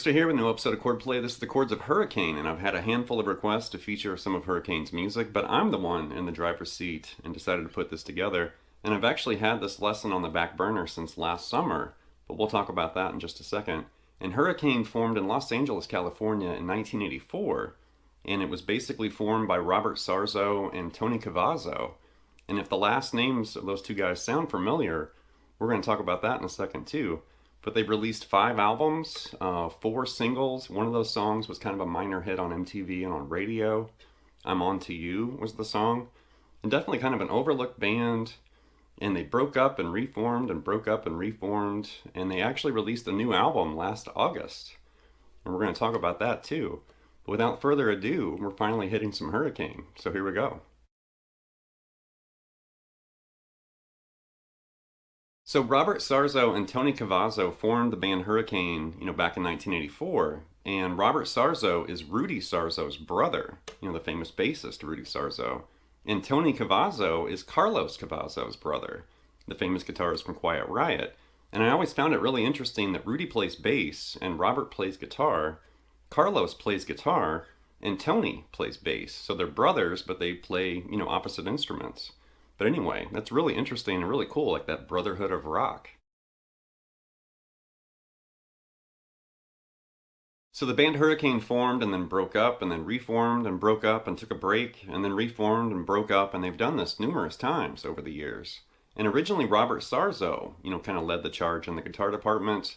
Here with a new episode of Chordplay. This is the Chords of Hurricane, and I've had a handful of requests to feature some of Hurricane's music, but I'm the one in the driver's seat and decided to put this together. And I've actually had this lesson on the back burner since last summer, but we'll talk about that in just a second. And Hurricane formed in Los Angeles, California in 1984, and it was basically formed by Robert Sarzo and Tony Cavazo. And if the last names of those two guys sound familiar, we're going to talk about that in a second too. But they've released 5 albums, 4 singles. One of those songs was kind of a minor hit on MTV and on radio. I'm On To You was the song. And definitely kind of an overlooked band. And they broke up and reformed and broke up and reformed. And they actually released a new album last August. And we're going to talk about that too. But without further ado, we're finally hitting some Hurricane. So here we go. So Robert Sarzo and Tony Cavazo formed the band Hurricane, back in 1984. And Robert Sarzo is Rudy Sarzo's brother, the famous bassist Rudy Sarzo. And Tony Cavazo is Carlos Cavazo's brother, the famous guitarist from Quiet Riot. And I always found it really interesting that Rudy plays bass and Robert plays guitar, Carlos plays guitar, and Tony plays bass. So they're brothers, but they play, opposite instruments. But anyway, that's really interesting and really cool, like that brotherhood of rock. So the band Hurricane formed and then broke up and then reformed and broke up and took a break and then reformed and broke up, and they've done this numerous times over the years. And originally Robert Sarzo, kind of led the charge in the guitar department.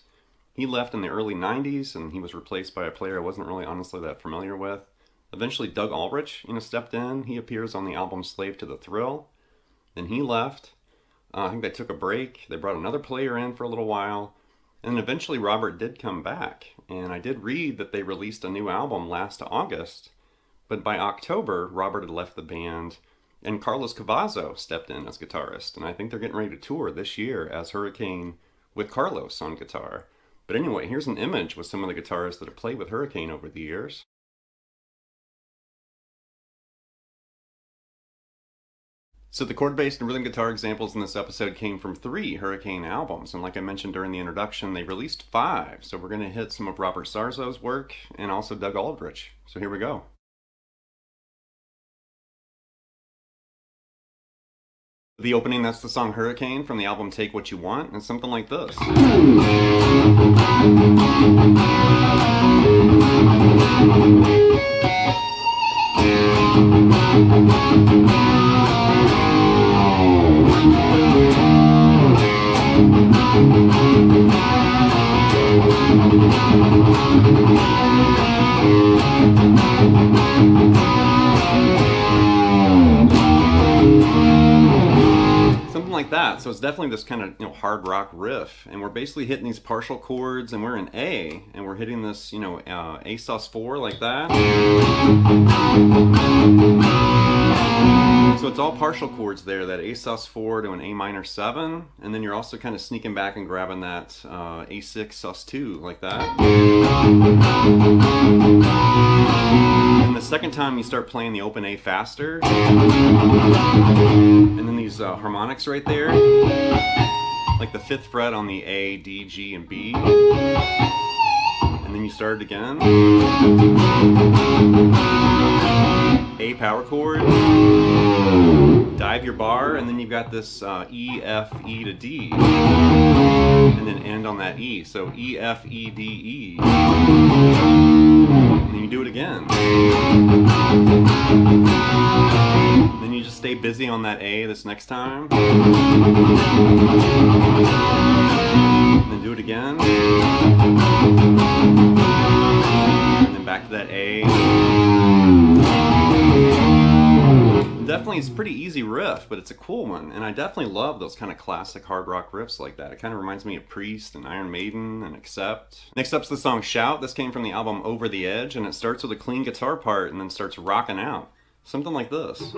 He left in the early 90s and he was replaced by a player I wasn't really honestly that familiar with. Eventually Doug Aldrich, stepped in. He appears on the album Slave to the Thrill. Then he left. I think they took a break. They brought another player in for a little while. And then eventually Robert did come back. And I did read that they released a new album last August. But by October, Robert had left the band. And Carlos Cavazo stepped in as guitarist. And I think they're getting ready to tour this year as Hurricane with Carlos on guitar. But anyway, here's an image with some of the guitarists that have played with Hurricane over the years. So the chord-based and rhythm guitar examples in this episode came from 3 Hurricane albums, and like I mentioned during the introduction, they released 5, so we're going to hit some of Robert Sarzo's work and also Doug Aldrich. So here we go. The opening, that's the song Hurricane from the album Take What You Want, and something like this. Something like that. So it's definitely this kind of hard rock riff, and we're basically hitting these partial chords, and we're in A, and we're hitting this A sus4 like that. So it's all partial chords there, that A sus4 to an A minor 7, and then you're also kind of sneaking back and grabbing that A6 sus2 like that. And the second time you start playing the open A faster, and then these harmonics right there, like the 5th fret on the A, D, G, and B, and then you start it again. A power chord, dive your bar, and then you've got this E, F, E to D, and then end on that E. So E, F, E, D, E, and then you do it again. And then you just stay busy on that A this next time, and then do it again, and then back to that A. definitely, it's a pretty easy riff, but it's a cool one, and I definitely love those kind of classic hard rock riffs like that. It kind of reminds me of Priest and Iron Maiden and Accept. Next up's the song Shout. This came from the album Over the Edge, and it starts with a clean guitar part and then starts rocking out. Something like this.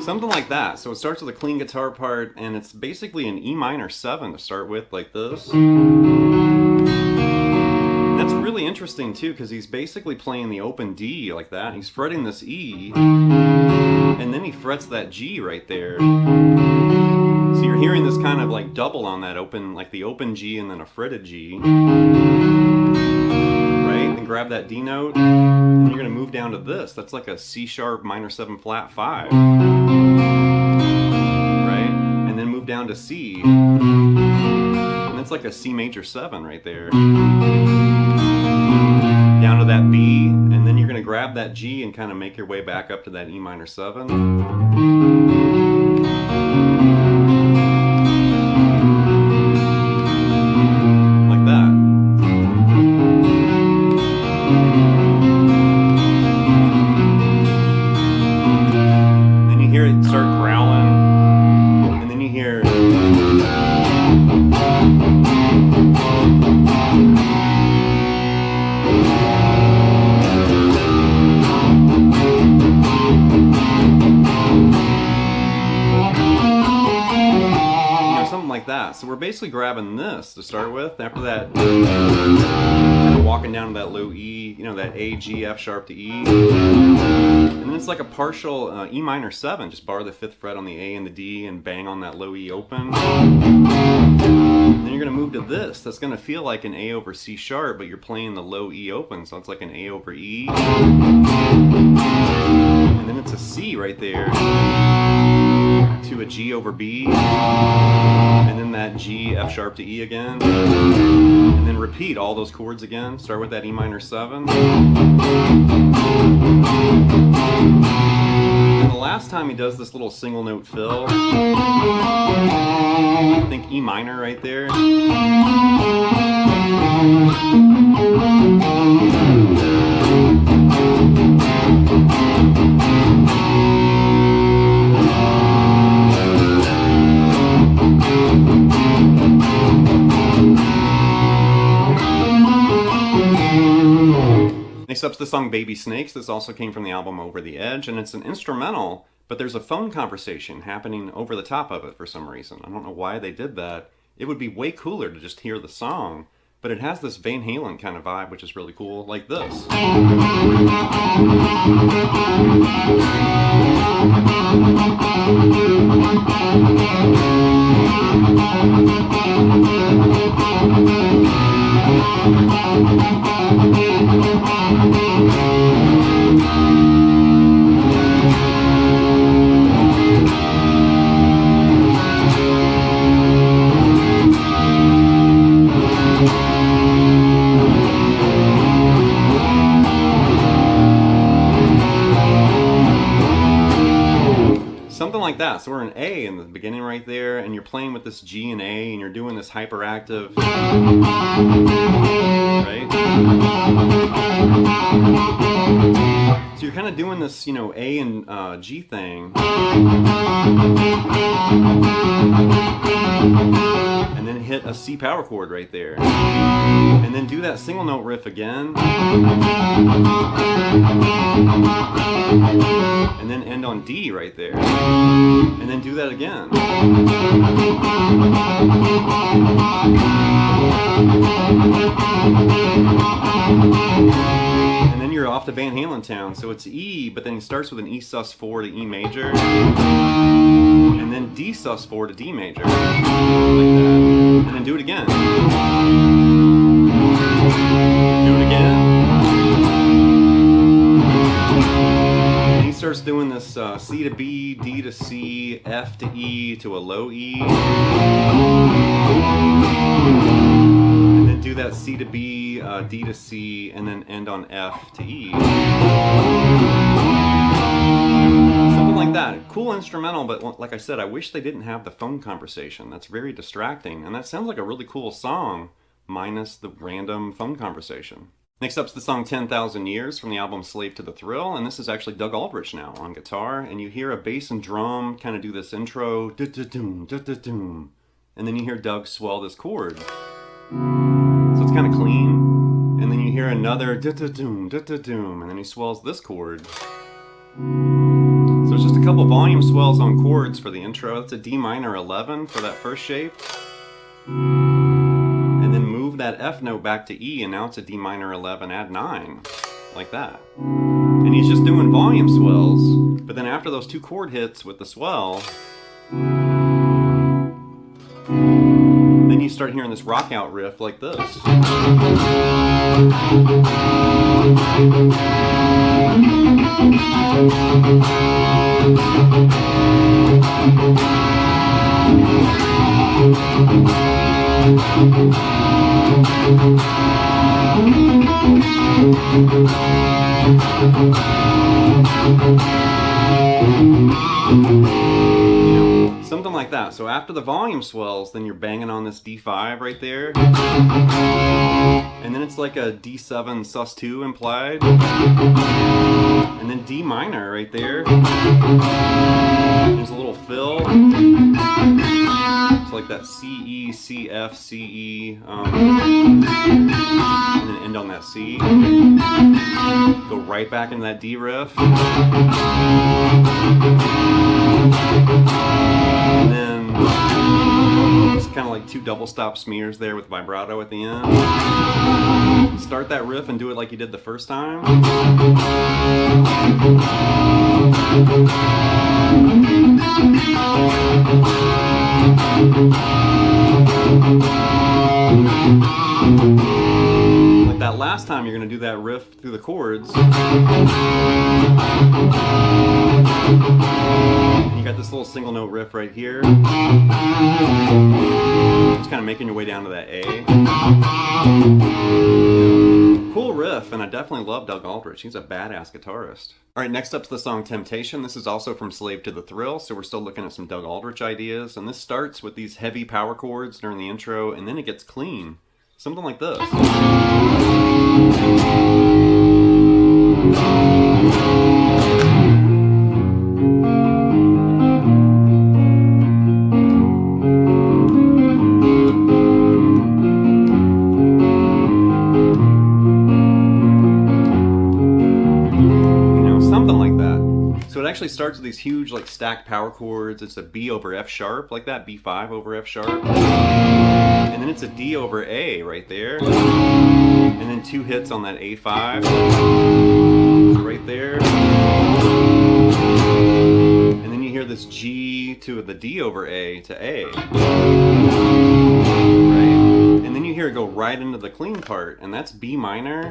Something like that. So it starts with a clean guitar part, and it's basically an E minor 7 to start with, like this. And that's really interesting too, because he's basically playing the open D like that. He's fretting this E, and then he frets that G right there. So you're hearing this kind of like double on that open, like the open G and then a fretted G. Right? Then grab that D note, and you're going to move down to this. That's like a C sharp minor 7 flat 5. Right? And then move down to C. And it's like a C major 7 right there. Down to that B, and then you're going to grab that G and kind of make your way back up to that E minor 7. So we're basically grabbing this to start with. After that, kind of walking down to that low E, you know, that A, G, F sharp to E. And then it's like a partial E minor 7. Just bar the 5th fret on the A and the D and bang on that low E open. And then you're going to move to this. That's going to feel like an A over C sharp, but you're playing the low E open. So it's like an A over E. And then it's a C right there to a G over B. And then that G, F sharp to E again. And then repeat all those chords again. Start with that E minor 7. And the last time he does this little single note fill, I think E minor right there. Next up's the song Baby Snakes. This also came from the album Over the Edge, and it's an instrumental, but there's a phone conversation happening over the top of it for some reason. I don't know why they did that. It would be way cooler to just hear the song, but it has this Van Halen kind of vibe, which is really cool, like this. Something like that. So we're in A in the beginning right there, and you're playing with this G and A, and you're doing this hyperactive, right? So you're kind of doing this, you know, A and G thing, and then hit a C power chord right there, and then do that single note riff again, and then end on D right there, and then do that again. And then you're off to Van Halen town. So it's E, but then he starts with an E sus4 to E major, and then D sus4 to D major, like that. And then do it again. Do it again. Starts starts doing this C to B, D to C, F to E to a low E. And then do that C to B, D to C, and then end on F to E. Something like that. Cool instrumental, but like I said, I wish they didn't have the phone conversation. That's very distracting, and that sounds like a really cool song, minus the random phone conversation. Next up's the song 10,000 Years from the album Slave to the Thrill, and this is actually Doug Aldrich now on guitar, and you hear a bass and drum kind of do this intro, da-da-doom, da-da-doom, and then you hear Doug swell this chord. So it's kind of clean, and then you hear another da-da-doom, da-da-doom, and then he swells this chord. So it's just a couple volume swells on chords for the intro. That's a D minor 11 for that first shape. And then move that F note back to E, and now it's a D minor 11, add 9, like that. And he's just doing volume swells, but then after those two chord hits with the swell, then you start hearing this rock out riff like this. Something like that. So after the volume swells, then you're banging on this D5 right there. And then it's like a D7 sus2 implied. And then D minor right there. There's a little fill. It's like that C, E, C, F, C, E. And then end on that C. Go right back into that D riff. And then it's kind of like two double stop smears there with vibrato at the end. Start that riff and do it like you did the first time. Like that last time, you're going to do that riff through the chords. You got this little single note riff right here. Just kind of making your way down to that A. Cool riff, and I definitely love Doug Aldrich. He's a badass guitarist. Alright, next up's the song Temptation. This is also from Slave to the Thrill, so we're still looking at some Doug Aldrich ideas. And this starts with these heavy power chords during the intro, and then it gets clean. Something like this. Actually starts with these huge like stacked power chords. It's a B over F sharp like that, B5 over F sharp, and then it's a D over A right there, and then two hits on that A5, so right there, and then you hear this G to the D over A to A, right, and then you hear it go right into the clean part, and that's B minor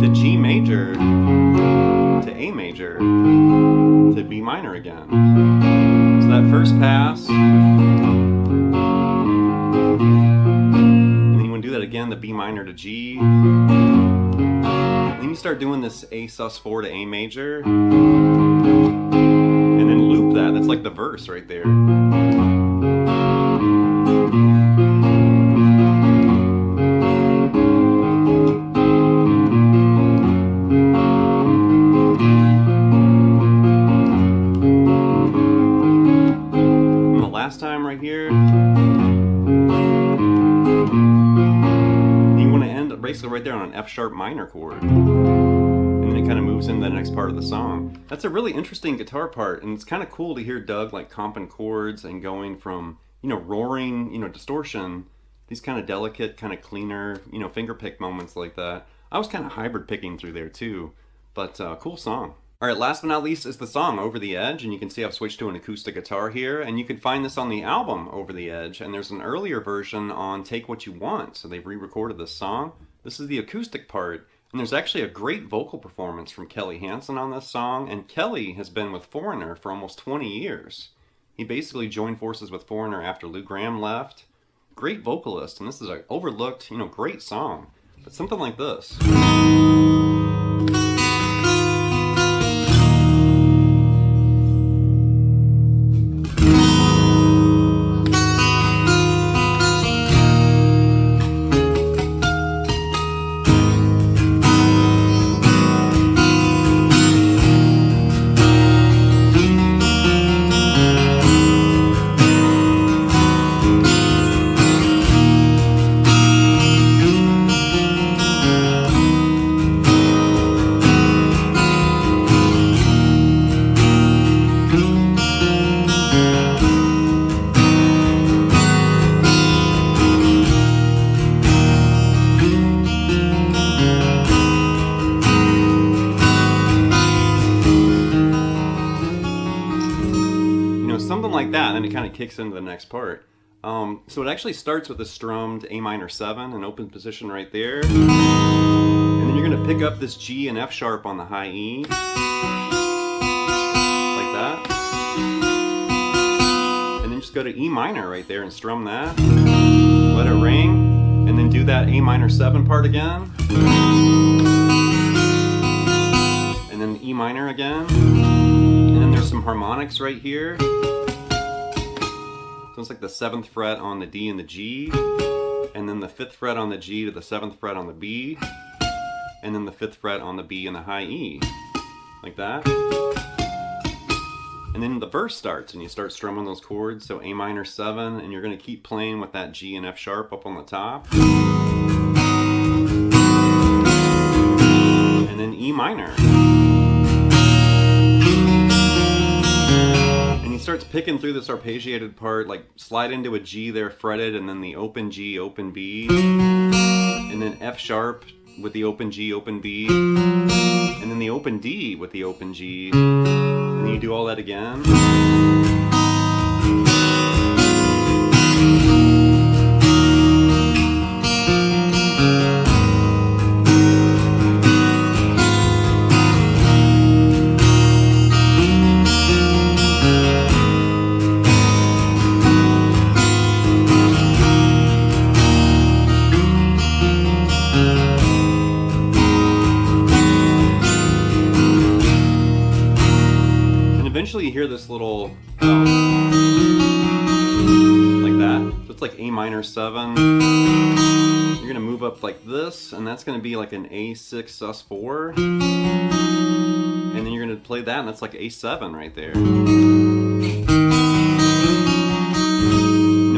to G major to A major to B minor again. So that first pass, and then you want to do that again, the B minor to G. And then you start doing this A sus4 to A major, and then loop that. That's like the verse right there. Time right here. You want to end basically right there on an F sharp minor chord, and then it kind of moves into the next part of the song. That's a really interesting guitar part, and it's kind of cool to hear Doug like comping chords and going from, you know, roaring, you know, distortion, these kind of delicate, kind of cleaner, you know, finger pick moments like that. I was kind of hybrid picking through there too, but cool song. Alright, last but not least is the song Over the Edge, and you can see I've switched to an acoustic guitar here, and you can find this on the album Over the Edge, and there's an earlier version on Take What You Want, so they've re-recorded this song. This is the acoustic part, And there's actually a great vocal performance from Kelly Hansen on this song, and Kelly has been with Foreigner for almost 20 years. He basically joined forces with Foreigner after Lou Gramm left. Great vocalist, and this is an overlooked, great song. But something like this. Something like that, and then it kind of kicks into the next part. So it actually starts with a strummed A minor 7, an open position right there. And then you're going to pick up this G and F sharp on the high E. Like that. And then just go to E minor right there and strum that. Let it ring. And then do that A minor 7 part again. And then E minor again. And then there's some harmonics right here. So it's like the 7th fret on the D and the G, and then the 5th fret on the G to the 7th fret on the B, and then the 5th fret on the B and the high E, like that. And then the verse starts, and you start strumming those chords, so A minor 7, and you're going to keep playing with that G and F sharp up on the top. And then E minor. Starts picking through this arpeggiated part, like slide into a G there fretted, and then the open G, open B, and then F sharp with the open G, open B, and then the open D with the open G, and then you do all that again. Eventually you hear this little like that. So it's like A minor 7. You're gonna move up like this, and that's gonna be like an A6 sus4. And then you're gonna play that, and that's like A7 right there.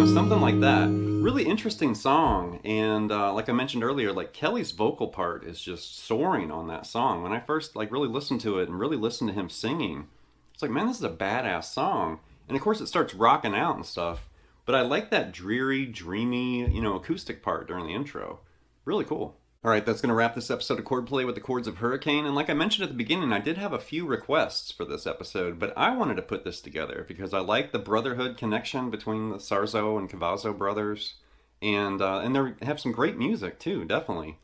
Something like that. Really interesting song, and like I mentioned earlier, like Kelly's vocal part is just soaring on that song. When I first really listened to it and really listened to him singing, it's like, man, this is a badass song. And of course it starts rocking out and stuff, but I like that dreary, dreamy, acoustic part during the intro. Really cool. All right, that's going to wrap this episode of Chordplay with the Chords of Hurricane. And like I mentioned at the beginning, I did have a few requests for this episode, but I wanted to put this together because I like the brotherhood connection between the Sarzo and Cavazo brothers. And they have some great music too, definitely.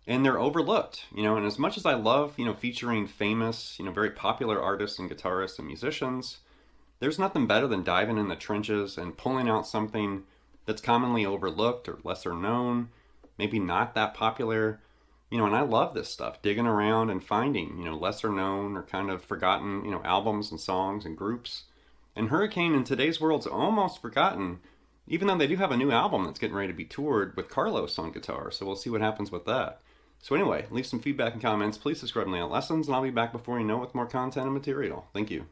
And they're overlooked, and as much as I love, featuring famous, very popular artists and guitarists and musicians, there's nothing better than diving in the trenches and pulling out something that's commonly overlooked or lesser known, maybe not that popular, and I love this stuff, digging around and finding, lesser known or kind of forgotten, albums and songs and groups. And Hurricane in today's world's almost forgotten, even though they do have a new album that's getting ready to be toured with Carlos on guitar, so we'll see what happens with that. So anyway, leave some feedback and comments. Please subscribe to Layout Lessons, and I'll be back before you know with more content and material. Thank you.